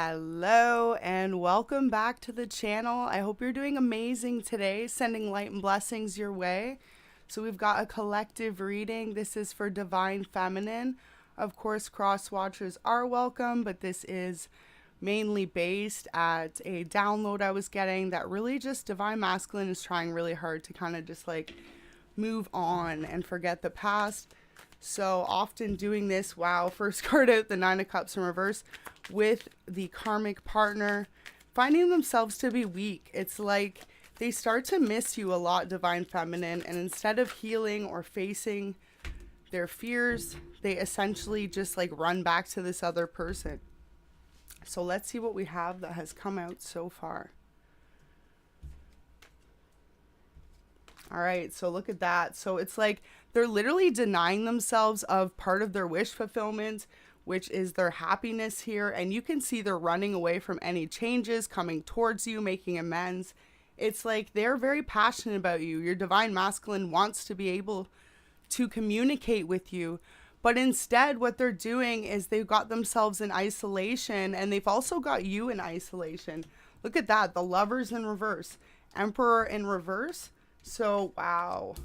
Hello and welcome back to the channel. I hope you're doing amazing today, sending light and blessings your way. So we've got a collective reading. This is for Divine Feminine. Of course, cross watchers are welcome, but this is mainly based at a download I was getting that really just Divine Masculine is trying really hard to kind of just like move on and forget the past. So often doing this, wow, first card out, the Nine of Cups in reverse, with the karmic partner, finding themselves to be weak. It's like they start to miss you a lot, Divine Feminine, and instead of healing or facing their fears, they essentially just like run back to this other person. So let's see what we have that has come out so far. All right, so look at that. So it's like they're literally denying themselves of part of their wish fulfillment, which is their happiness here. And you can see they're running away from any changes, coming towards you, making amends. It's like they're very passionate about you. Your Divine Masculine wants to be able to communicate with you. But instead, what they're doing is they've got themselves in isolation, and they've also got you in isolation. Look at that, the Lovers in reverse, Emperor in reverse. So, wow.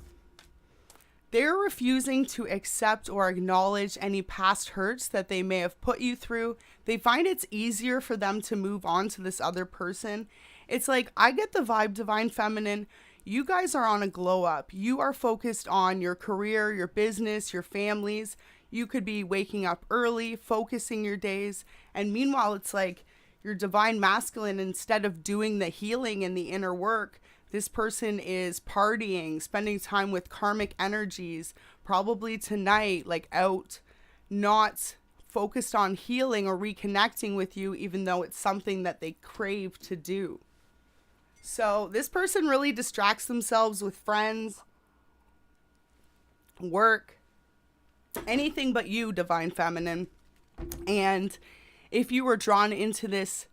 They're refusing to accept or acknowledge any past hurts that they may have put you through. They find it's easier for them to move on to this other person. It's like, I get the vibe, Divine Feminine. You guys are on a glow up. You are focused on your career, your business, your families. You could be waking up early, focusing your days. And meanwhile, it's like your Divine Masculine, instead of doing the healing and the inner work, this person is partying, spending time with karmic energies, probably tonight, like out, not focused on healing or reconnecting with you, even though it's something that they crave to do. So this person really distracts themselves with friends, work, anything but you, Divine Feminine. And if you were drawn into this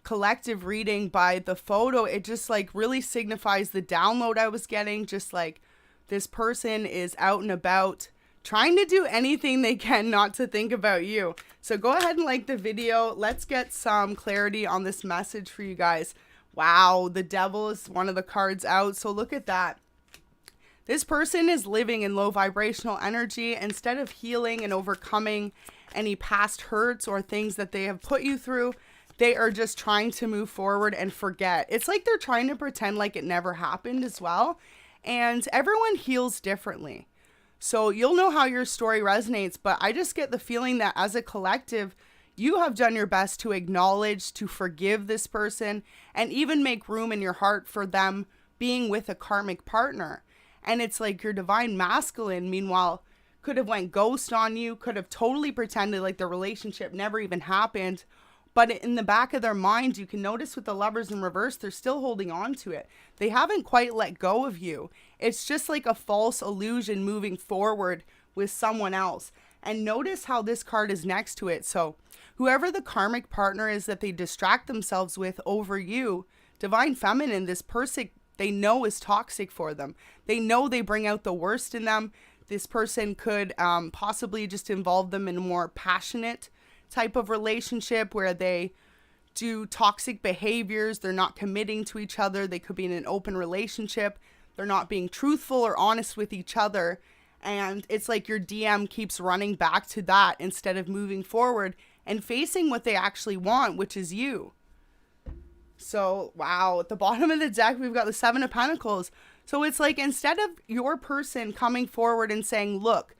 collective reading by the photo, it just like really signifies the download I was getting. Just like this person is out and about trying to do anything they can not to think about you. So go ahead and like the video. Let's get some clarity on this message for you guys. Wow, the Devil is one of the cards out. So look at that. This person is living in low vibrational energy. Instead of healing and overcoming any past hurts or things that they have put you through, they are just trying to move forward and forget. It's like they're trying to pretend like it never happened as well. And everyone heals differently. So you'll know how your story resonates, but I just get the feeling that as a collective, you have done your best to acknowledge, to forgive this person, and even make room in your heart for them being with a karmic partner. And it's like your Divine Masculine, meanwhile, could have went ghost on you, could have totally pretended like the relationship never even happened. But in the back of their minds, you can notice with the Lovers in reverse, they're still holding on to it. They haven't quite let go of you. It's just like a false illusion moving forward with someone else. And notice how this card is next to it. So whoever the karmic partner is that they distract themselves with over you, Divine Feminine, this person they know is toxic for them. They know they bring out the worst in them. This person could possibly just involve them in a more passionate type of relationship where they do toxic behaviors. They're not committing to each other. They could be in an open relationship. They're not being truthful or honest with each other. And it's like your DM keeps running back to that instead of moving forward and facing what they actually want, which is you. So, wow, at the bottom of the deck, we've got the Seven of Pentacles. So it's like instead of your person coming forward and saying, look,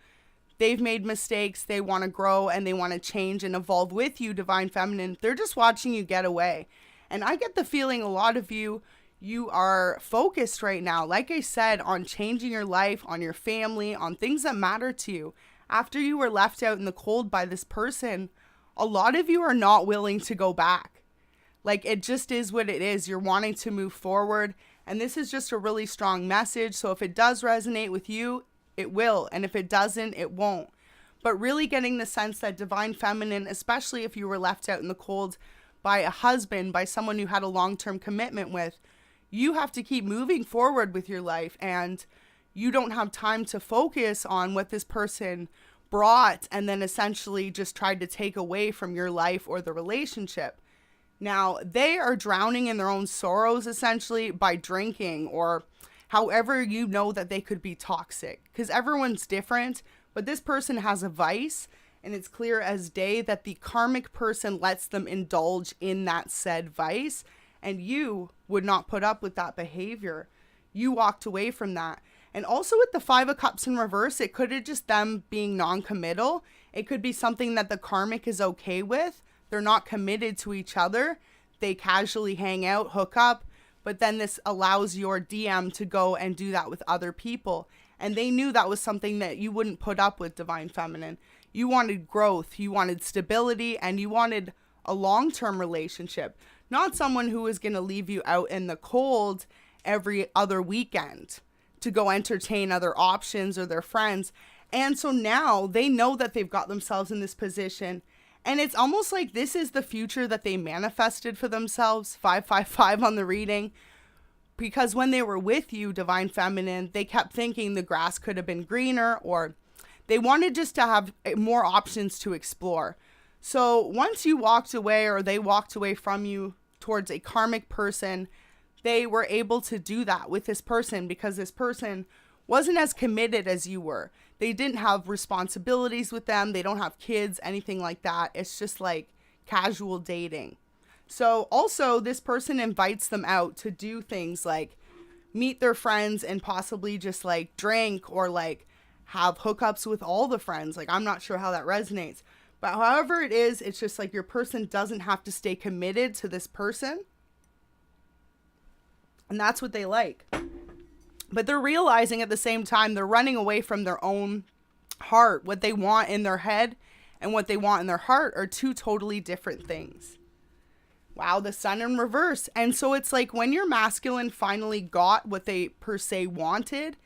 they've made mistakes, they want to grow, and they want to change and evolve with you, Divine Feminine, they're just watching you get away. And I get the feeling a lot of you are focused right now, like I said, on changing your life, on your family, on things that matter to you. After you were left out in the cold by this person, a lot of you are not willing to go back. Like, it just is what it is. You're wanting to move forward, and this is just a really strong message. So if it does resonate with you, it will, and if it doesn't, it won't. But really getting the sense that Divine Feminine, especially if you were left out in the cold by a husband, by someone you had a long-term commitment with, you have to keep moving forward with your life, and you don't have time to focus on what this person brought and then essentially just tried to take away from your life or the relationship. Now, they are drowning in their own sorrows, essentially, by drinking or however you know that they could be toxic. Because everyone's different, but this person has a vice, and it's clear as day that the karmic person lets them indulge in that said vice, and you would not put up with that behavior. You walked away from that. And also with the 5 of Cups in reverse, it could have just them being non-committal. It could be something that the karmic is okay with. They're not committed to each other. They casually hang out, hook up, but then this allows your DM to go and do that with other people. And they knew that was something that you wouldn't put up with, Divine Feminine. You wanted growth, you wanted stability, and you wanted a long-term relationship. Not someone who is going to leave you out in the cold every other weekend to go entertain other options or their friends. And so now they know that they've got themselves in this position. And it's almost like this is the future that they manifested for themselves, 555 on the reading. Because when they were with you, Divine Feminine, they kept thinking the grass could have been greener, or they wanted just to have more options to explore. So once you walked away, or they walked away from you towards a karmic person, they were able to do that with this person because this person wasn't as committed as you were. They didn't have responsibilities with them. They don't have kids, anything like that. It's just like casual dating. So also this person invites them out to do things like meet their friends and possibly just like drink or like have hookups with all the friends. Like, I'm not sure how that resonates, but however it is, it's just like your person doesn't have to stay committed to this person. And that's what they like. But they're realizing at the same time, they're running away from their own heart. What they want in their head and what they want in their heart are two totally different things. Wow, the Sun in reverse. And so it's like when your masculine finally got what they per se wanted,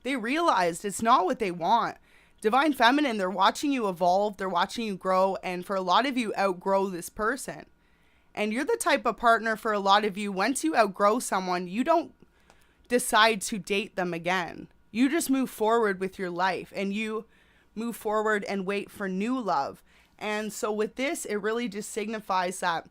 they realized it's not what they want. Divine Feminine, they're watching you evolve. They're watching you grow. And for a lot of you, outgrow this person. And you're the type of partner for a lot of you, once you outgrow someone, you don't decide to date them again. You just move forward with your life and you move forward and wait for new love. And so with this, it really just signifies that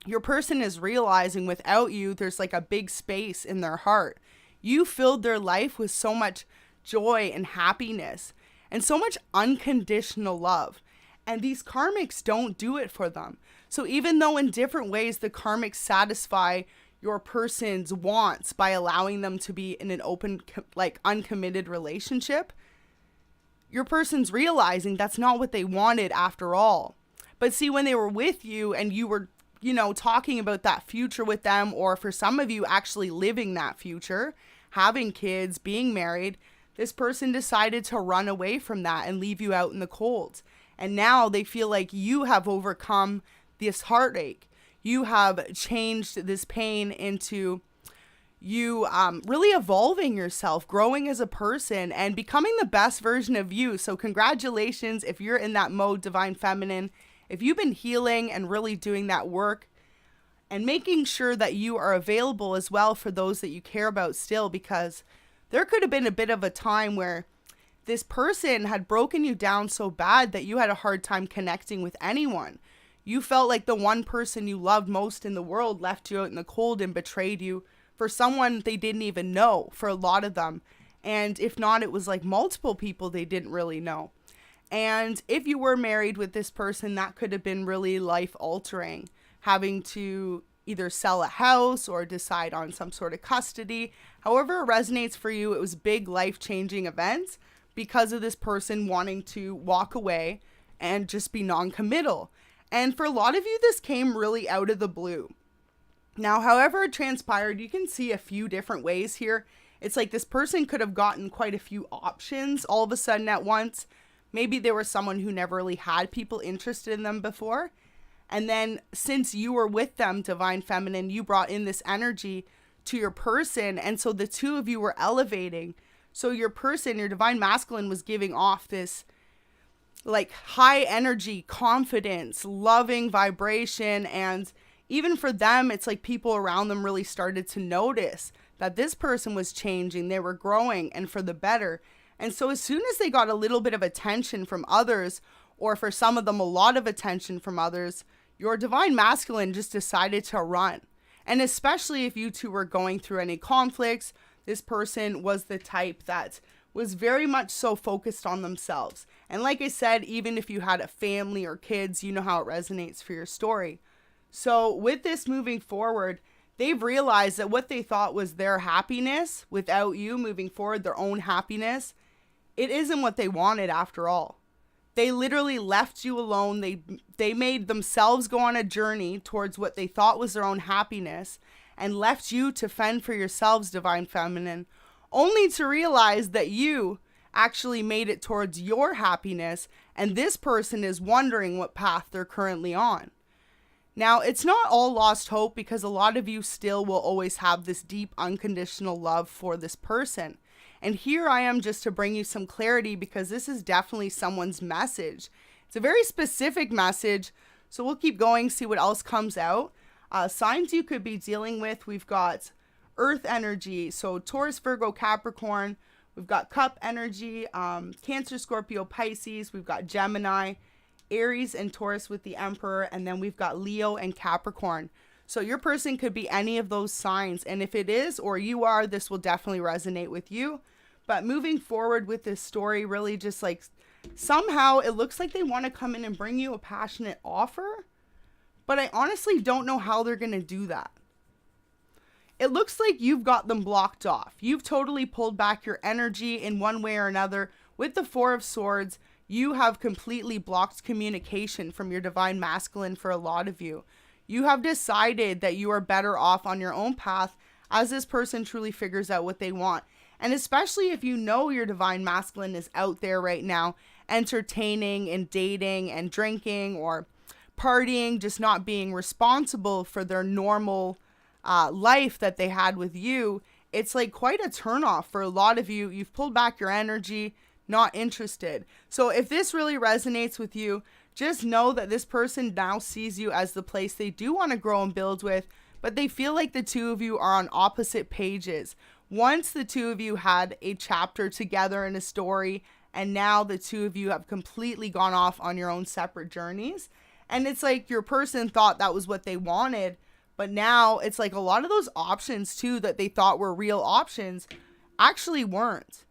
your person is realizing without you, there's like a big space in their heart. You filled their life with so much joy and happiness and so much unconditional love. And these karmics don't do it for them. So even though in different ways the karmics satisfy your person's wants by allowing them to be in an open, like uncommitted relationship, your person's realizing that's not what they wanted after all. But see, when they were with you and you were, you know, talking about that future with them, or for some of you actually living that future, having kids, being married, this person decided to run away from that and leave you out in the cold. And now they feel like you have overcome this heartache. You have changed this pain into you really evolving yourself, growing as a person, and becoming the best version of you. So congratulations if you're in that mode, Divine Feminine. If you've been healing and really doing that work and making sure that you are available as well for those that you care about still, because there could have been a bit of a time where this person had broken you down so bad that you had a hard time connecting with anyone. You felt like the one person you loved most in the world left you out in the cold and betrayed you for someone they didn't even know, for a lot of them. And if not, it was like multiple people they didn't really know. And if you were married with this person, that could have been really life altering, having to either sell a house or decide on some sort of custody. However it resonates for you, it was big life-changing events because of this person wanting to walk away and just be non-committal. And for a lot of you, this came really out of the blue. Now, however it transpired, you can see a few different ways here. It's like this person could have gotten quite a few options all of a sudden at once. Maybe they were someone who never really had people interested in them before. And then since you were with them, Divine Feminine, you brought in this energy to your person. And so the two of you were elevating. So your person, your Divine Masculine, was giving off this like high energy, confidence, loving vibration. And even for them, it's like people around them really started to notice that this person was changing. They were growing and for the better. And so as soon as they got a little bit of attention from others, or for some of them, a lot of attention from others, your divine masculine just decided to run. And especially if you two were going through any conflicts, this person was the type that was very much so focused on themselves. And like I said, even if you had a family or kids, you know how it resonates for your story. So with this moving forward, they've realized that what they thought was their happiness without you moving forward, their own happiness, it isn't what they wanted after all. They literally left you alone. They made themselves go on a journey towards what they thought was their own happiness and left you to fend for yourselves, Divine Feminine, only to realize that you actually made it towards your happiness, and this person is wondering what path they're currently on. Now, it's not all lost hope, because a lot of you still will always have this deep unconditional love for this person. And here I am just to bring you some clarity, because this is definitely someone's message. It's a very specific message, so we'll keep going, see what else comes out. Signs you could be dealing with, we've got Earth energy, so Taurus, Virgo, Capricorn. We've got Cup energy, Cancer, Scorpio, Pisces. We've got Gemini, Aries, and Taurus with the Emperor. And then we've got Leo and Capricorn. So your person could be any of those signs. And if it is, or you are, this will definitely resonate with you. But moving forward with this story, really just like somehow it looks like they want to come in and bring you a passionate offer. But I honestly don't know how they're going to do that. It looks like you've got them blocked off. You've totally pulled back your energy in one way or another. With the Four of Swords, you have completely blocked communication from your divine masculine for a lot of you. You have decided that you are better off on your own path as this person truly figures out what they want. And especially if you know your divine masculine is out there right now, entertaining and dating and drinking or partying, just not being responsible for their normal life that they had with you, it's like quite a turnoff for a lot of you. You've pulled back your energy, not interested. So if this really resonates with you, just know that this person now sees you as the place they do want to grow and build with, but they feel like the two of you are on opposite pages. Once the two of you had a chapter together in a story, and now the two of you have completely gone off on your own separate journeys. And it's like your person thought that was what they wanted, but now it's like a lot of those options too that they thought were real options actually weren't.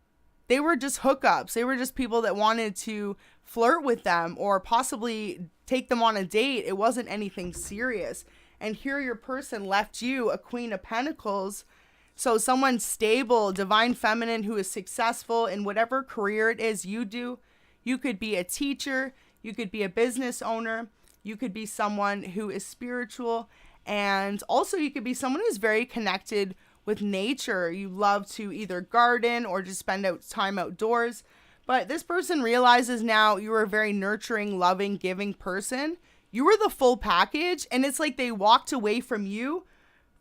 They were just hookups. They were just people that wanted to flirt with them or possibly take them on a date. It wasn't anything serious. And here your person left you a Queen of Pentacles. So someone stable, divine feminine who is successful in whatever career it is you do. You could be a teacher. You could be a business owner. You could be someone who is spiritual. And also you could be someone who's very connected with nature. You love to either garden or just spend time outdoors. But this person realizes now you are a very nurturing, loving, giving person. You were the full package. And it's like they walked away from you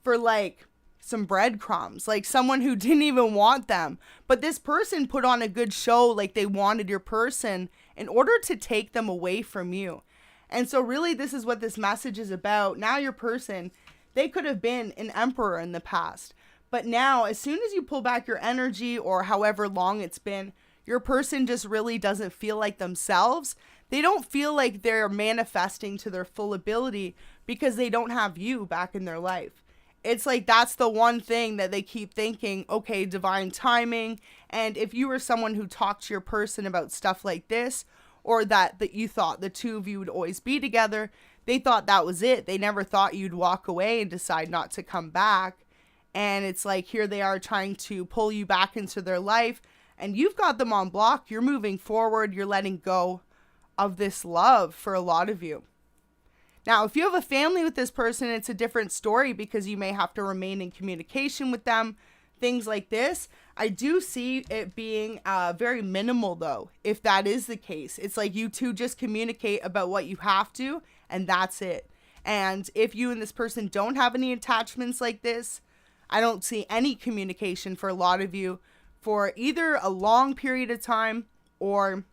for like some breadcrumbs, like someone who didn't even want them. But this person put on a good show like they wanted your person in order to take them away from you. And so really this is what this message is about. Now your person, they could have been an emperor in the past. But now as soon as you pull back your energy or however long it's been, your person just really doesn't feel like themselves. They don't feel like they're manifesting to their full ability because they don't have you back in their life. It's like that's the one thing that they keep thinking, okay, divine timing. And if you were someone who talked to your person about stuff like this, or that you thought the two of you would always be together, they thought that was it. They never thought you'd walk away and decide not to come back. And it's like here they are trying to pull you back into their life. And you've got them on block. You're moving forward. You're letting go of this love for a lot of you. Now, if you have a family with this person, it's a different story because you may have to remain in communication with them. Things like this. I do see it being very minimal though, if that is the case. It's like you two just communicate about what you have to, and that's it. And if you and this person don't have any attachments like this, I don't see any communication for a lot of you for either a long period of time, or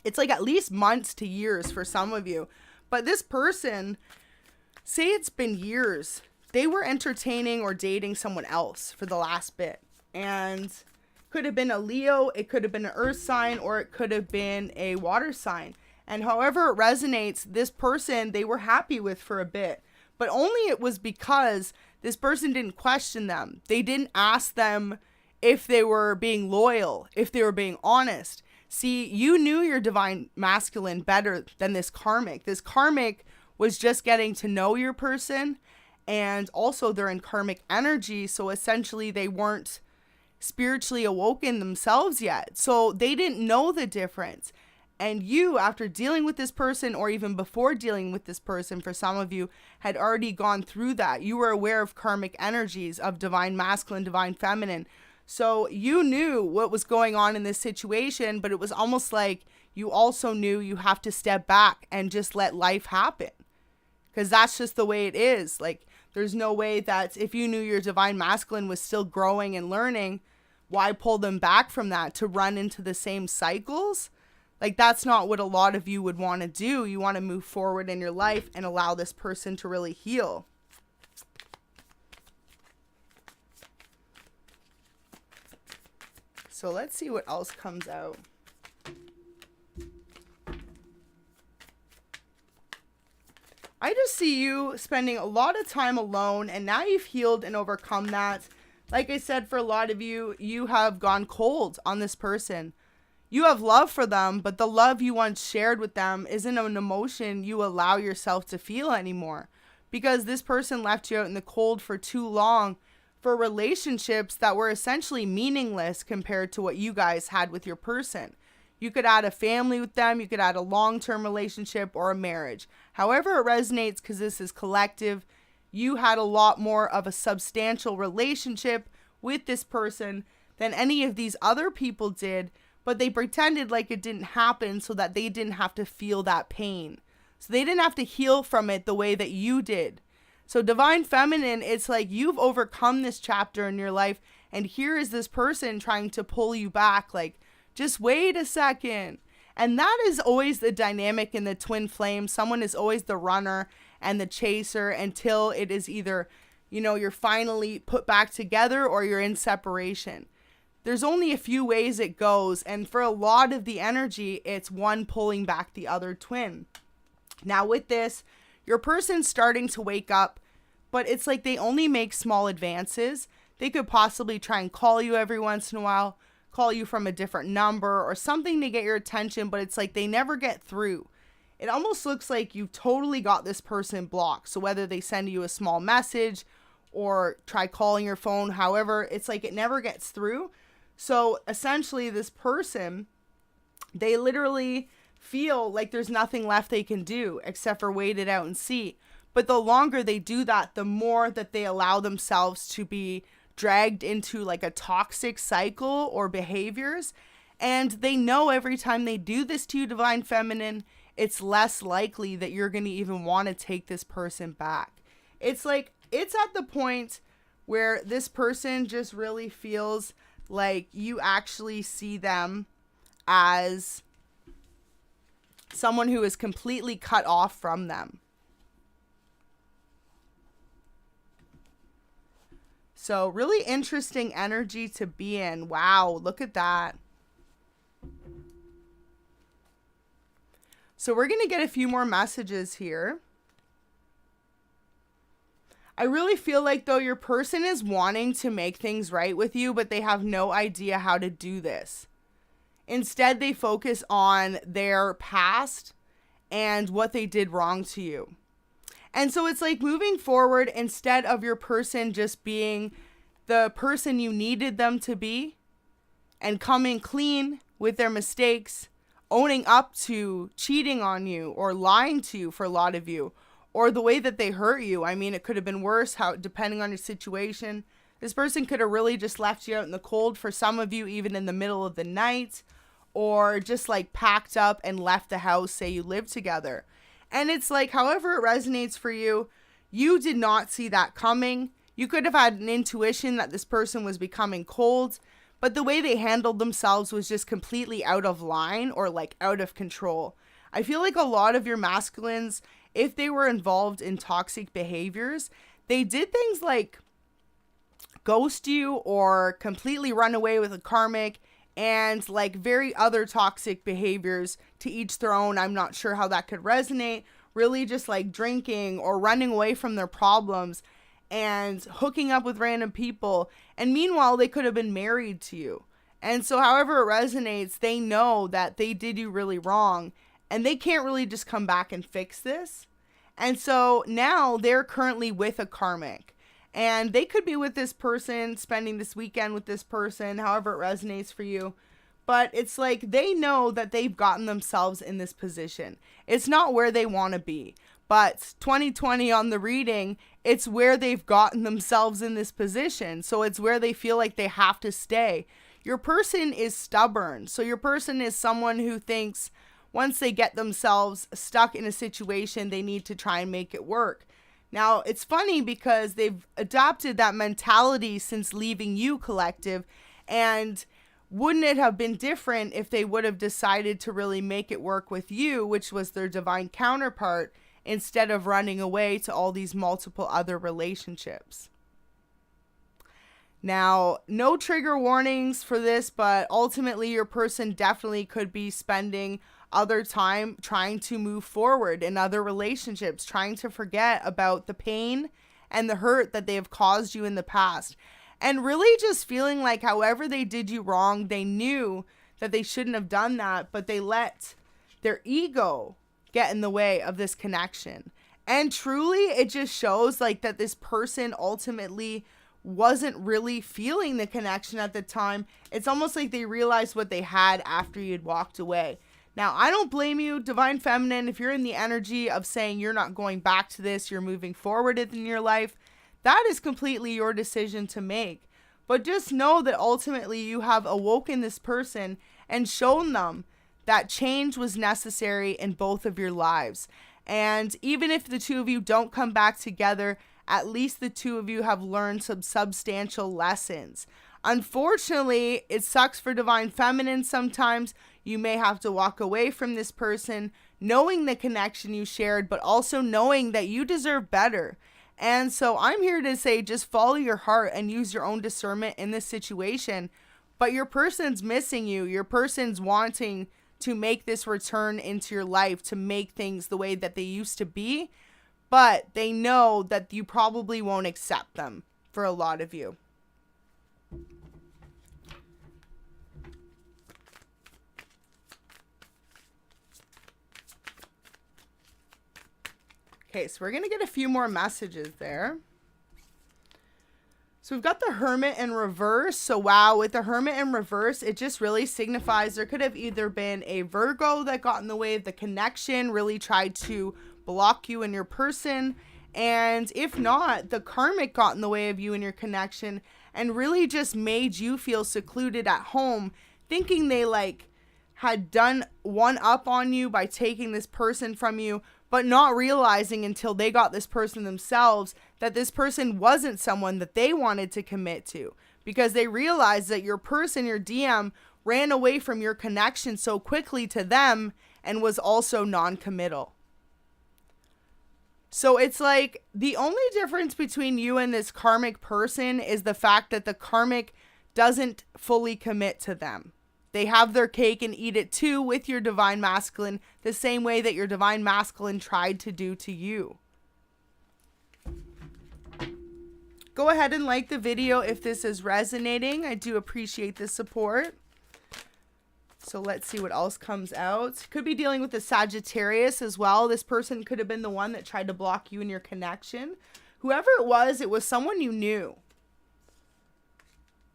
it's like at least months to years for some of you. But this person, say it's been years, they were entertaining or dating someone else for the last bit. And could have been a Leo, it could have been an earth sign, or it could have been a water sign. And however it resonates, this person they were happy with for a bit. But only it was because this person didn't question them. They didn't ask them if they were being loyal, if they were being honest. See, you knew your divine masculine better than this karmic. This karmic was just getting to know your person, and also they're in karmic energy, so essentially they weren't spiritually awoken themselves yet. So they didn't know the difference. And you, after dealing with this person, or even before dealing with this person, for some of you, had already gone through that. You were aware of karmic energies, of divine masculine, divine feminine. So you knew what was going on in this situation, but it was almost like you also knew you have to step back and just let life happen. Because that's just the way it is. Like, there's no way that if you knew your divine masculine was still growing and learning, why pull them back from that to run into the same cycles? Like, that's not what a lot of you would want to do. You want to move forward in your life and allow this person to really heal. So let's see what else comes out. I just see you spending a lot of time alone, and now you've healed and overcome that. Like I said, for a lot of you, you have gone cold on this person. You have love for them, but the love you once shared with them isn't an emotion you allow yourself to feel anymore, because this person left you out in the cold for too long for relationships that were essentially meaningless compared to what you guys had with your person. You could add a family with them, you could add a long-term relationship or a marriage. However it resonates, because this is collective, you had a lot more of a substantial relationship with this person than any of these other people did, but they pretended like it didn't happen so that they didn't have to feel that pain. So they didn't have to heal from it the way that you did. So divine feminine, it's like you've overcome this chapter in your life, and here is this person trying to pull you back, like, just wait a second. And that is always the dynamic in the twin flame. Someone is always the runner and the chaser until it is either, you know, you're finally put back together or you're in separation. There's only a few ways it goes, and for a lot of the energy, it's one pulling back the other twin. Now with this, your person's starting to wake up, but it's like they only make small advances. They could possibly try and call you every once in a while, call you from a different number or something to get your attention, but it's like they never get through. It almost looks like you totally got this person blocked. So whether they send you a small message or try calling your phone, however, it's like it never gets through. So essentially this person, they literally feel like there's nothing left they can do except for wait it out and see. But the longer they do that, the more that they allow themselves to be dragged into like a toxic cycle or behaviors. And they know every time they do this to you, divine feminine, it's less likely that you're going to even want to take this person back. It's like, it's at the point where this person just really feels like you actually see them as someone who is completely cut off from them. So really interesting energy to be in. Wow, look at that. So we're going to get a few more messages here. I really feel like, though, your person is wanting to make things right with you, but they have no idea how to do this. Instead, they focus on their past and what they did wrong to you. And so it's like moving forward, instead of your person just being the person you needed them to be and coming clean with their mistakes, owning up to cheating on you or lying to you for a lot of you, or the way that they hurt you. I mean, it could have been worse, how, depending on your situation. This person could have really just left you out in the cold, for some of you, even in the middle of the night, or just like packed up and left the house, say you live together. And it's like, however it resonates for you, you did not see that coming. You could have had an intuition that this person was becoming cold, but the way they handled themselves was just completely out of line or like out of control. I feel like a lot of your masculines, if they were involved in toxic behaviors, they did things like ghost you or completely run away with a karmic and like very other toxic behaviors, to each their own. I'm not sure how that could resonate. Really just like drinking or running away from their problems and hooking up with random people. And meanwhile, they could have been married to you. And so however it resonates, they know that they did you really wrong and they can't really just come back and fix this. And so now they're currently with a karmic. And they could be with this person, spending this weekend with this person, however it resonates for you. But it's like they know that they've gotten themselves in this position. It's not where they want to be. But 2020 on the reading, it's where they've gotten themselves in this position. So it's where they feel like they have to stay. Your person is stubborn. So your person is someone who thinks once they get themselves stuck in a situation, they need to try and make it work. Now, it's funny because they've adopted that mentality since leaving you, collective. And wouldn't it have been different if they would have decided to really make it work with you, which was their divine counterpart, instead of running away to all these multiple other relationships? Now, no trigger warnings for this, but ultimately your person definitely could be spending other time trying to move forward in other relationships, trying to forget about the pain and the hurt that they have caused you in the past. And really just feeling like however they did you wrong, they knew that they shouldn't have done that, but they let their ego get in the way of this connection. And truly, it just shows like that this person ultimately wasn't really feeling the connection at the time. It's almost like they realized what they had after you'd walked away. Now, I don't blame you, Divine Feminine, if you're in the energy of saying you're not going back to this, you're moving forward in your life. That is completely your decision to make. But just know that ultimately you have awoken this person and shown them that change was necessary in both of your lives. And even if the two of you don't come back together, at least the two of you have learned some substantial lessons. Unfortunately, it sucks for Divine Feminine sometimes. You may have to walk away from this person, knowing the connection you shared, but also knowing that you deserve better. And so I'm here to say, just follow your heart and use your own discernment in this situation. But your person's missing you. Your person's wanting to make this return into your life, to make things the way that they used to be. But they know that you probably won't accept them for a lot of you. Okay, so we're going to get a few more messages there. So we've got the Hermit in reverse. So wow, with the Hermit in reverse, it just really signifies there could have either been a Virgo that got in the way of the connection, really tried to block you and your person. And if not, the karmic got in the way of you and your connection and really just made you feel secluded at home, thinking they like had done one up on you by taking this person from you, but not realizing until they got this person themselves that this person wasn't someone that they wanted to commit to, because they realized that your person, your DM, ran away from your connection so quickly to them and was also non-committal. So it's like the only difference between you and this karmic person is the fact that the karmic doesn't fully commit to them. They have their cake and eat it too with your divine masculine, the same way that your divine masculine tried to do to you. Go ahead and like the video if this is resonating. I do appreciate the support. So let's see what else comes out. Could be dealing with the Sagittarius as well. This person could have been the one that tried to block you in your connection. Whoever it was someone you knew.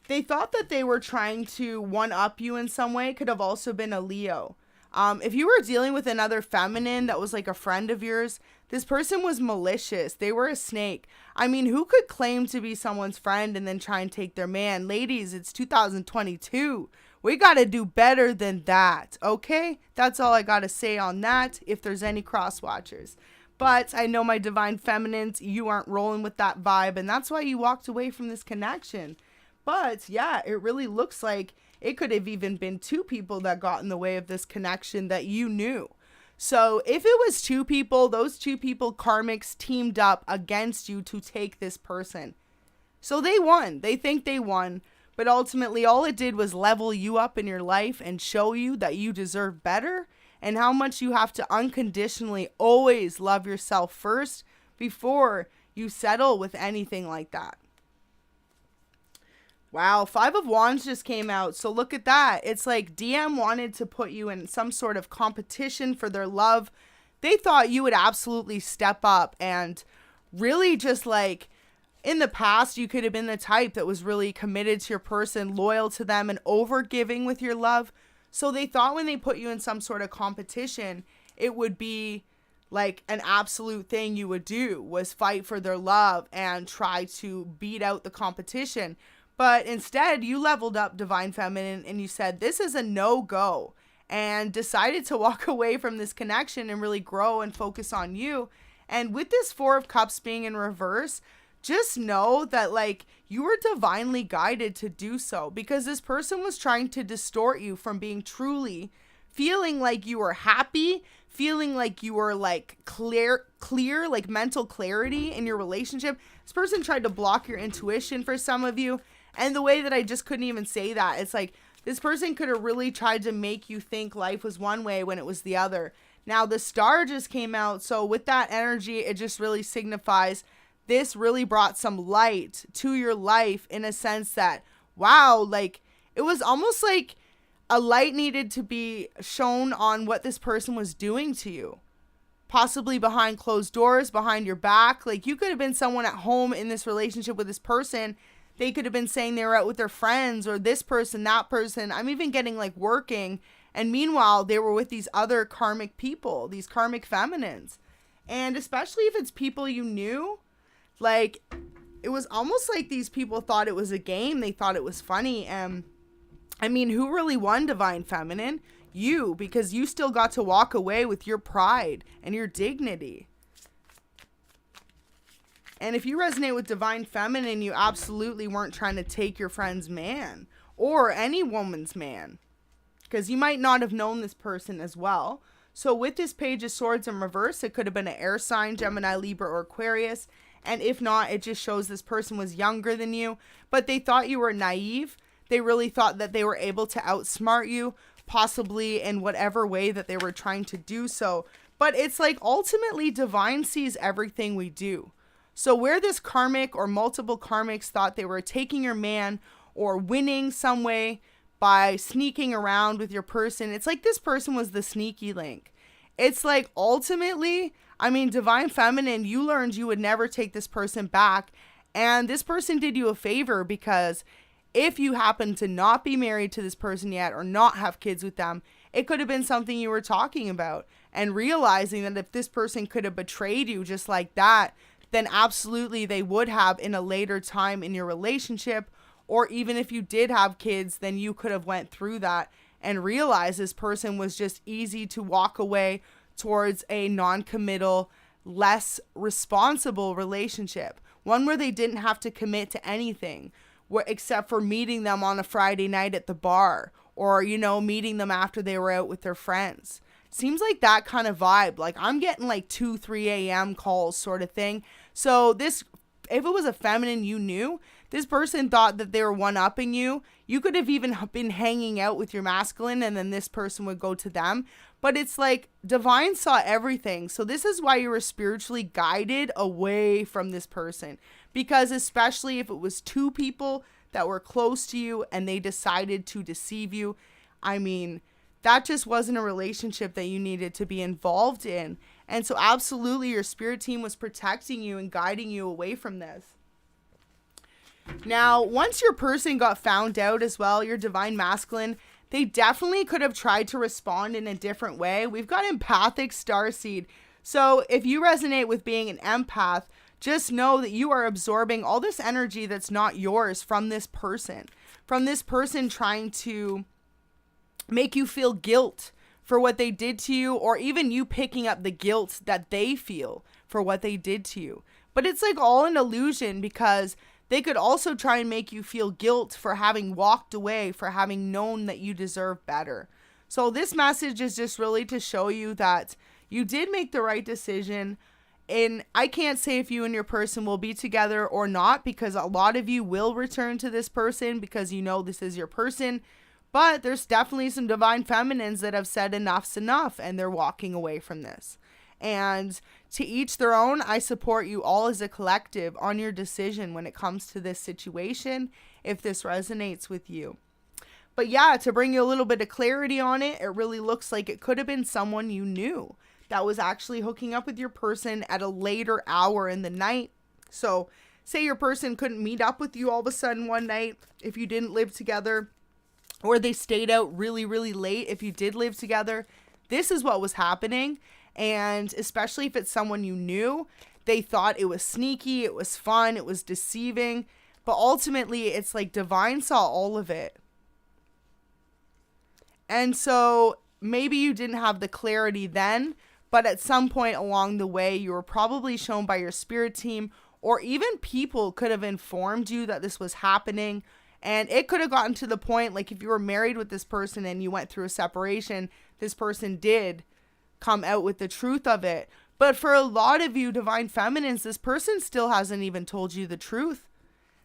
They thought that they were trying to one-up you in some way. It could have also been a Leo. If you were dealing with another feminine that was like a friend of yours, this person was malicious. They were a snake. I mean, who could claim to be someone's friend and then try and take their man? Ladies, it's 2022. We got to do better than that, okay? That's all I got to say on that, if there's any cross-watchers. But I know my divine feminines, you aren't rolling with that vibe, and that's why you walked away from this connection. But yeah, it really looks like it could have even been two people that got in the way of this connection that you knew. So if it was two people, those two people, karmics, teamed up against you to take this person. So they won. They think they won. But ultimately, all it did was level you up in your life and show you that you deserve better and how much you have to unconditionally always love yourself first before you settle with anything like that. Wow, 5 of Wands just came out. So look at that. It's like DM wanted to put you in some sort of competition for their love. They thought you would absolutely step up and really just like, in the past, you could have been the type that was really committed to your person, loyal to them, and over-giving with your love. So they thought when they put you in some sort of competition, it would be like an absolute thing you would do, was fight for their love and try to beat out the competition. But instead, you leveled up Divine Feminine and you said, this is a no-go, and decided to walk away from this connection and really grow and focus on you. And with this 4 of Cups being in reverse, just know that like you were divinely guided to do so, because this person was trying to distort you from being truly feeling like you were happy, feeling like you were like clear, like mental clarity in your relationship. This person tried to block your intuition for some of you. And the way that I just couldn't even say that, it's like this person could have really tried to make you think life was one way when it was the other. Now the Star just came out. So with that energy, it just really signifies this really brought some light to your life, in a sense that, wow, like it was almost like a light needed to be shown on what this person was doing to you. Possibly behind closed doors, behind your back. Like you could have been someone at home in this relationship with this person. They could have been saying they were out with their friends, or this person, that person. I'm even getting like working. And meanwhile, they were with these other karmic people, these karmic feminines. And especially if it's people you knew, like it was almost like these people thought it was a game. They thought it was funny. And I mean, who really won, Divine Feminine? You, because you still got to walk away with your pride and your dignity. And if you resonate with Divine Feminine, you absolutely weren't trying to take your friend's man or any woman's man, because you might not have known this person as well. So with this Page of Swords in reverse, it could have been an air sign, Gemini, Libra, or Aquarius. And if not, it just shows this person was younger than you, but they thought you were naive. They really thought that they were able to outsmart you, possibly in whatever way that they were trying to do so. But it's like ultimately Divine sees everything we do. So where this karmic or multiple karmics thought they were taking your man or winning some way by sneaking around with your person, it's like this person was the sneaky link. It's like ultimately, I mean, Divine Feminine, you learned you would never take this person back. And this person did you a favor, because if you happen to not be married to this person yet or not have kids with them, it could have been something you were talking about, and realizing that if this person could have betrayed you just like that, then absolutely they would have in a later time in your relationship. Or even if you did have kids, then you could have went through that and realized this person was just easy to walk away towards a non-committal, less responsible relationship. One where they didn't have to commit to anything, except for meeting them on a Friday night at the bar, or, you know, meeting them after they were out with their friends. Seems like that kind of vibe. Like I'm getting like 2-3 a.m. calls sort of thing. So this, if it was a feminine you knew, this person thought that they were one-upping you. You could have even been hanging out with your masculine, and then this person would go to them. But it's like Divine saw everything. So this is why you were spiritually guided away from this person. Because especially if it was 2 people that were close to you and they decided to deceive you, I mean, that just wasn't a relationship that you needed to be involved in. And so absolutely your spirit team was protecting you and guiding you away from this. Now, once your person got found out as well, your Divine Masculine, they definitely could have tried to respond in a different way. We've got empathic starseed. So if you resonate with being an empath, just know that you are absorbing all this energy that's not yours from this person trying to make you feel guilt for what they did to you, or even you picking up the guilt that they feel for what they did to you. But it's like all an illusion, because they could also try and make you feel guilt for having walked away, for having known that you deserve better. So this message is just really to show you that you did make the right decision. And I can't say if you and your person will be together or not, because a lot of you will return to this person because you know this is your person. But there's definitely some divine feminines that have said enough's enough and they're walking away from this. And to each their own. I support you all as a collective on your decision when it comes to this situation, if this resonates with you. But yeah, to bring you a little bit of clarity on it, it really looks like it could have been someone you knew that was actually hooking up with your person at a later hour in the night. So say your person couldn't meet up with you all of a sudden one night if you didn't live together, or they stayed out really, really late if you did live together. This is what was happening. And especially if it's someone you knew, they thought it was sneaky, it was fun, it was deceiving. But ultimately, it's like divine saw all of it. And so maybe you didn't have the clarity then, but at some point along the way, you were probably shown by your spirit team, or even people could have informed you that this was happening. And it could have gotten to the point, like if you were married with this person and you went through a separation, this person did come out with the truth of it. But for a lot of you divine feminines, this person still hasn't even told you the truth.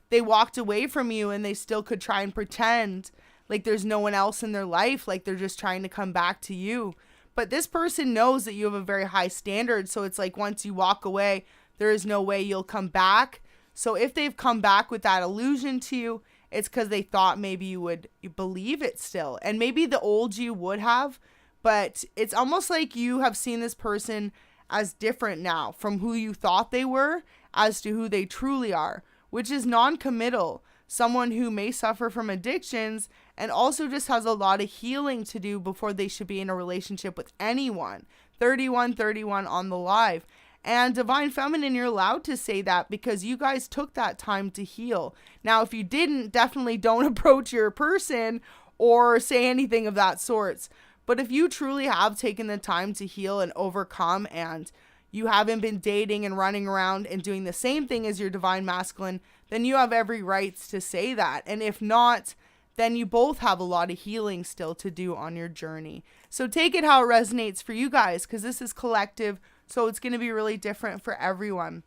They walked away from you and they still could try and pretend like there's no one else in their life, like they're just trying to come back to you. But this person knows that you have a very high standard. So it's like once you walk away, there is no way you'll come back. So if they've come back with that illusion to you, it's because they thought maybe you believe it still. And maybe the old you would have, but it's almost like you have seen this person as different now from who you thought they were as to who they truly are, which is non-committal. Someone who may suffer from addictions and also just has a lot of healing to do before they should be in a relationship with anyone. 3131 on the live. And divine feminine, you're allowed to say that because you guys took that time to heal. Now, if you didn't, definitely don't approach your person or say anything of that sorts. But if you truly have taken the time to heal and overcome, and you haven't been dating and running around and doing the same thing as your divine masculine, then you have every right to say that. And if not, then you both have a lot of healing still to do on your journey. So take it how it resonates for you guys, because this is collective, so it's going to be really different for everyone.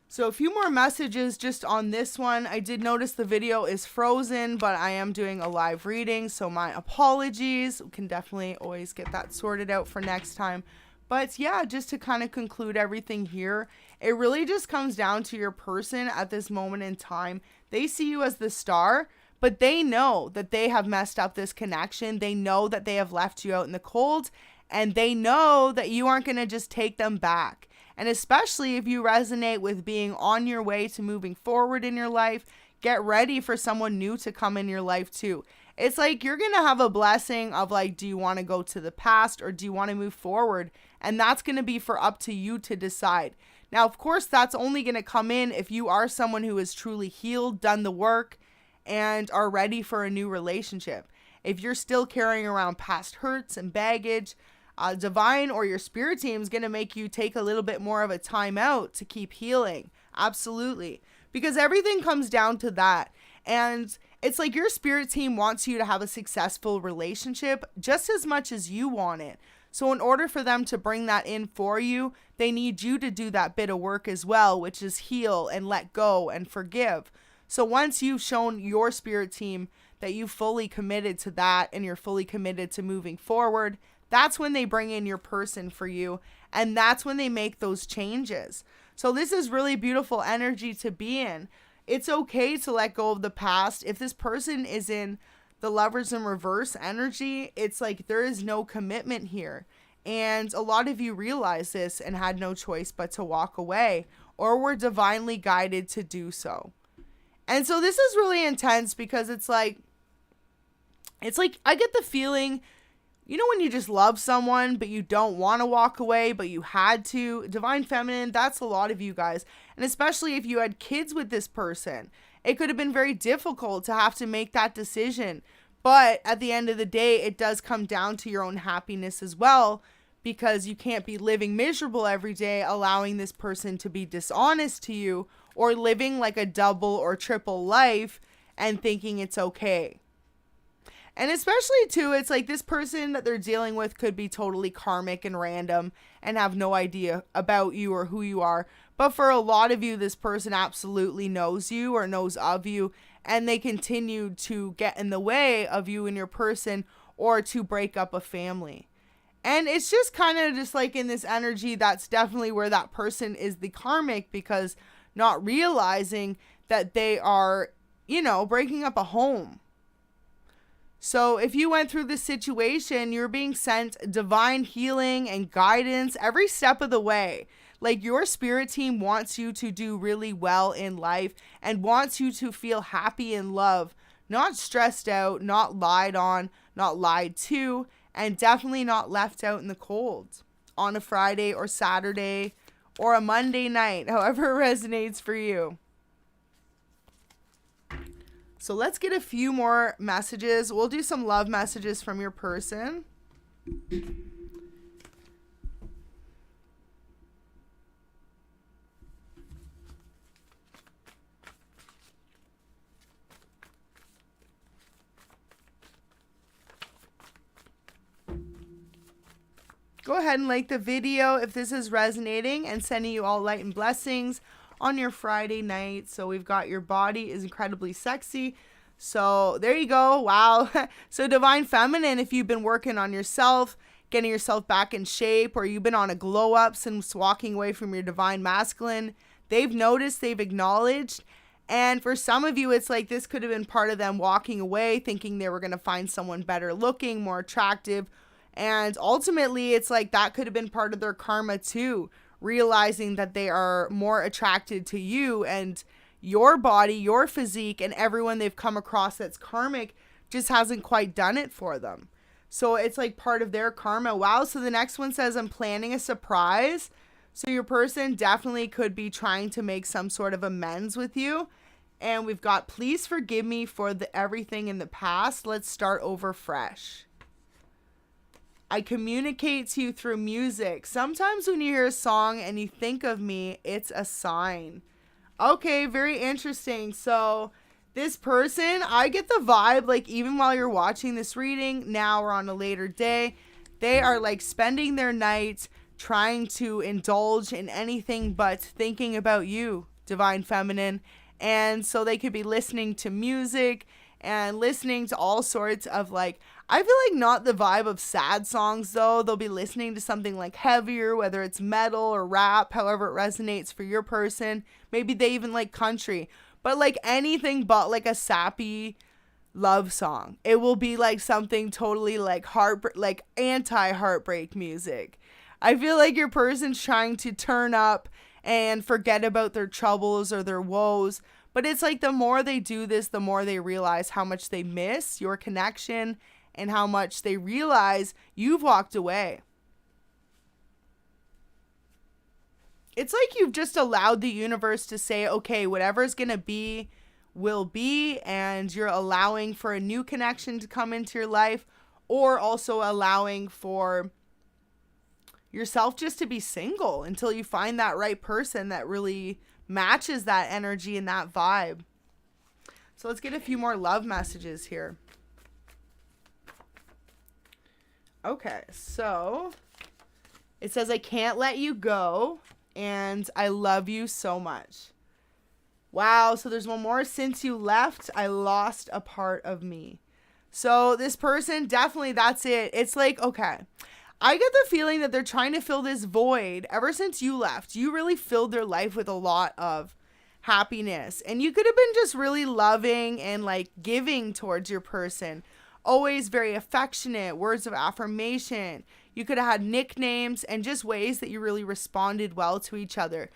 So a few more messages just on this one. I did notice the video is frozen, but I am doing a live reading, so my apologies. We can definitely always get that sorted out for next time. But yeah, just to kind of conclude everything here, it really just comes down to your person at this moment in time. They see you as the star, but they know that they have messed up this connection. They know that they have left you out in the cold, and they know that you aren't going to just take them back. And especially if you resonate with being on your way to moving forward in your life, get ready for someone new to come in your life too. It's like you're going to have a blessing of like, do you want to go to the past or do you want to move forward? And that's going to be for up to you to decide. Now, of course, that's only going to come in if you are someone who is truly healed, done the work, and are ready for a new relationship. If you're still carrying around past hurts and baggage, divine or your spirit team is going to make you take a little bit more of a time out to keep healing. Absolutely. Because everything comes down to that. And it's like your spirit team wants you to have a successful relationship just as much as you want it. So in order for them to bring that in for you, they need you to do that bit of work as well, which is heal and let go and forgive. So once you've shown your spirit team that you fully committed to that and you're fully committed to moving forward, that's when they bring in your person for you. And that's when they make those changes. So this is really beautiful energy to be in. It's okay to let go of the past. If this person is in the Lovers in Reverse energy, it's like there is no commitment here. And a lot of you realize this and had no choice but to walk away, or were divinely guided to do so. And so this is really intense because it's like I get the feeling, you know, when you just love someone, but you don't want to walk away, but you had to. Divine Feminine, that's a lot of you guys. And especially if you had kids with this person, it could have been very difficult to have to make that decision. But at the end of the day, it does come down to your own happiness as well, because you can't be living miserable every day, allowing this person to be dishonest to you, or living like a double or triple life and thinking it's okay. And especially too, it's like this person that they're dealing with could be totally karmic and random and have no idea about you or who you are. But for a lot of you, this person absolutely knows you or knows of you, and they continue to get in the way of you and your person, or to break up a family. And it's just kind of just like in this energy, that's definitely where that person is the karmic, because not realizing that they are, you know, breaking up a home. So if you went through this situation, you're being sent divine healing and guidance every step of the way. Like, your spirit team wants you to do really well in life and wants you to feel happy in love, not stressed out, not lied on, not lied to, and definitely not left out in the cold on a Friday or Saturday or a Monday night, however it resonates for you. So let's get a few more messages. We'll do some love messages from your person. Go ahead and like the video if this is resonating, and sending you all light and blessings on your Friday night. So we've got your body is incredibly sexy. So there you go. Wow. So divine feminine, if you've been working on yourself, getting yourself back in shape, or you've been on a glow up since walking away from your divine masculine, they've noticed, they've acknowledged. And for some of you, it's like this could have been part of them walking away, thinking they were going to find someone better looking, more attractive. And ultimately, it's like that could have been part of their karma too, realizing that they are more attracted to you and your body, your physique, and everyone they've come across that's karmic just hasn't quite done it for them. So it's like part of their karma. Wow. So the next one says, I'm planning a surprise. So your person definitely could be trying to make some sort of amends with you. And we've got, please forgive me for everything in the past. Let's start over fresh. I communicate to you through music. Sometimes when you hear a song and you think of me, it's a sign. Okay, very interesting. So this person, I get the vibe, like even while you're watching this reading, now or on a later day, they are like spending their nights trying to indulge in anything but thinking about you, divine feminine. And so they could be listening to music and listening to all sorts of like, I feel like not the vibe of sad songs though. They'll be listening to something like heavier, whether it's metal or rap, however it resonates for your person. Maybe they even like country, but like anything but like a sappy love song. It will be like something totally like like anti-heartbreak music. I feel like your person's trying to turn up and forget about their troubles or their woes. But it's like the more they do this, the more they realize how much they miss your connection and how much they realize you've walked away. It's like you've just allowed the universe to say, okay, whatever's going to be will be, and you're allowing for a new connection to come into your life, or also allowing for yourself just to be single until you find that right person that really matches that energy and that vibe. So let's get a few more love messages here. Okay, so it says, I can't let you go and I love you so much. Wow, so there's one more. Since you left, I lost a part of me. So this person, definitely that's it. It's like, okay, I get the feeling that they're trying to fill this void. Ever since you left, you really filled their life with a lot of happiness. And you could have been just really loving and like giving towards your person. Always very affectionate, words of affirmation. You could have had nicknames and just ways that you really responded well to each other.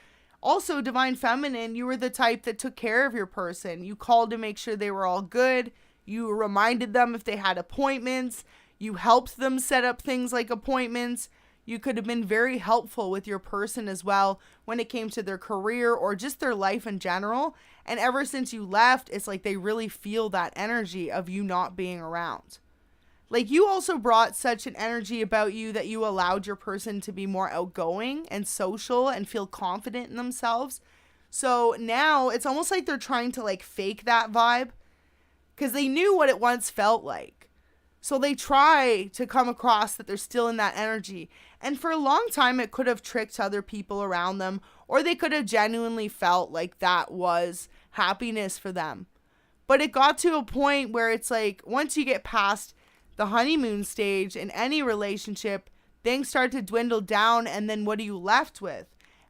Also, divine feminine, you were the type that took care of your person. You called to make sure they were all good. You reminded them if they had appointments. You helped them set up things like appointments. You could have been very helpful with your person as well when it came to their career or just their life in general. And ever since you left, it's like they really feel that energy of you not being around. Like you also brought such an energy about you that you allowed your person to be more outgoing and social and feel confident in themselves. So now it's almost like they're trying to like fake that vibe because they knew what it once felt like. So they try to come across that they're still in that energy. And for a long time, it could have tricked other people around them, or they could have genuinely felt like that was happiness for them. But it got to a point where it's like, once you get past the honeymoon stage in any relationship, things start to dwindle down, and then what are you left with?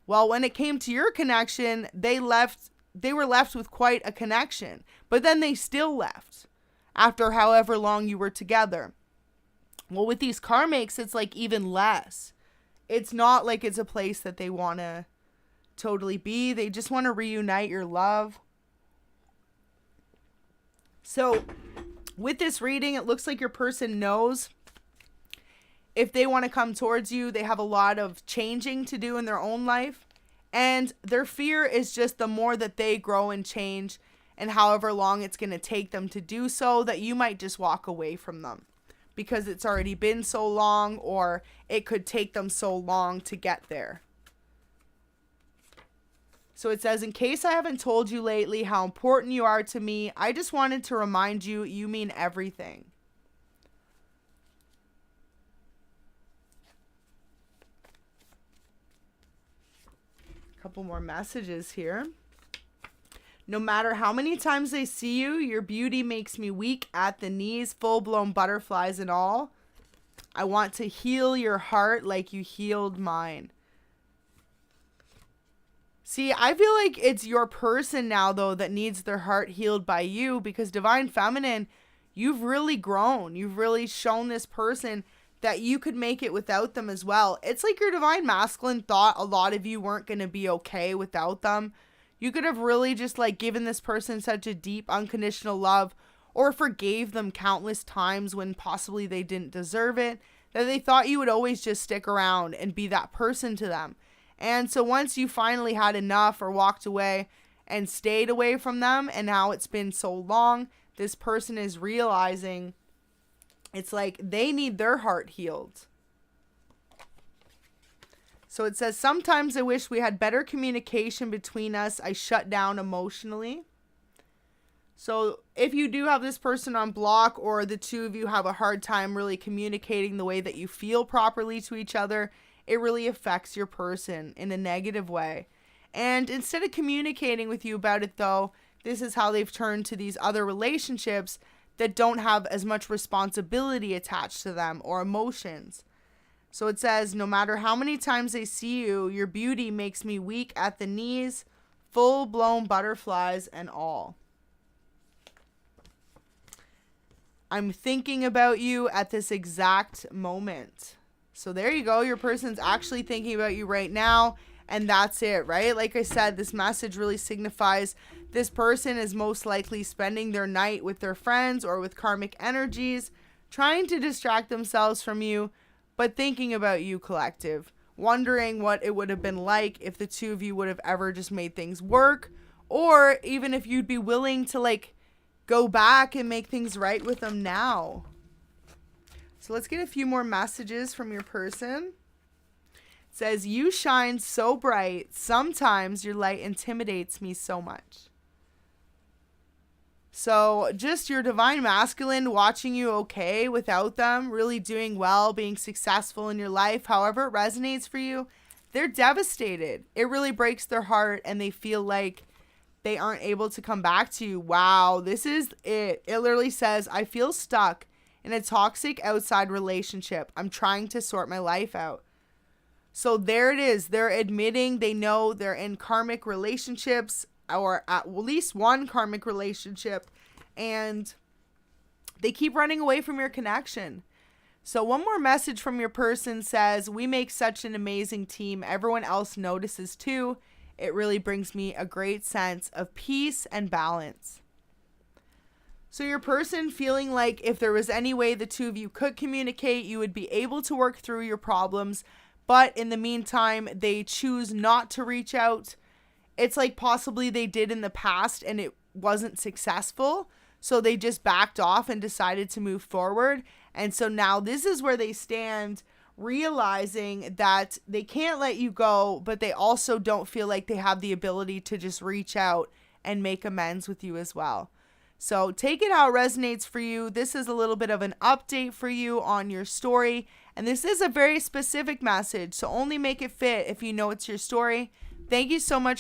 Well, when it came to your connection, they were left with quite a connection, but then they still left after however long you were together. Well, with these karmics, it's like even less. It's not like it's a place that they want to totally be. They just want to reunite your love. So with this reading, it looks like your person knows if they want to come towards you, they have a lot of changing to do in their own life. And their fear is just the more that they grow and change, and however long it's going to take them to do so, that you might just walk away from them because it's already been so long, or it could take them so long to get there. So it says, in case I haven't told you lately how important you are to me, I just wanted to remind you, you mean everything. A couple more messages here. No matter how many times I see you, your beauty makes me weak at the knees, full-blown butterflies and all. I want to heal your heart like you healed mine. See, I feel like it's your person now, though, that needs their heart healed by you, because Divine Feminine, you've really grown. You've really shown this person that you could make it without them as well. It's like your Divine Masculine thought a lot of you weren't going to be okay without them. You could have really just like given this person such a deep unconditional love, or forgave them countless times when possibly they didn't deserve it, that they thought you would always just stick around and be that person to them. And so once you finally had enough or walked away and stayed away from them, and now it's been so long, this person is realizing it's like they need their heart healed. So it says, sometimes I wish we had better communication between us. I shut down emotionally. So if you do have this person on block, or the two of you have a hard time really communicating the way that you feel properly to each other, it really affects your person in a negative way. And instead of communicating with you about it, though, this is how they've turned to these other relationships that don't have as much responsibility attached to them or emotions. So it says, no matter how many times I see you, your beauty makes me weak at the knees, full-blown butterflies and all. I'm thinking about you at this exact moment. So there you go. Your person's actually thinking about you right now, and that's it, right? Like I said, this message really signifies this person is most likely spending their night with their friends or with karmic energies, trying to distract themselves from you, but thinking about you, collective, wondering what it would have been like if the two of you would have ever just made things work, or even if you'd be willing to like go back and make things right with them now. So let's get a few more messages from your person. It says, you shine so bright, sometimes your light intimidates me so much. So just your Divine Masculine watching you okay without them, really doing well, being successful in your life, however it resonates for you, they're devastated. It really breaks their heart, and they feel like they aren't able to come back to you. Wow, this is it. It literally says, I feel stuck in a toxic outside relationship. I'm trying to sort my life out. So there it is. They're admitting they know they're in karmic relationships, or at least one karmic relationship, and they keep running away from your connection. So one more message from your person says, we make such an amazing team. Everyone else notices too. It really brings me a great sense of peace and balance. So your person feeling like if there was any way the two of you could communicate, you would be able to work through your problems. But in the meantime, they choose not to reach out. It's like possibly they did in the past and it wasn't successful. So they just backed off and decided to move forward. And so now this is where they stand, realizing that they can't let you go, but they also don't feel like they have the ability to just reach out and make amends with you as well. So take it how it resonates for you. This is a little bit of an update for you on your story. And this is a very specific message, so only make it fit if you know it's your story. Thank you so much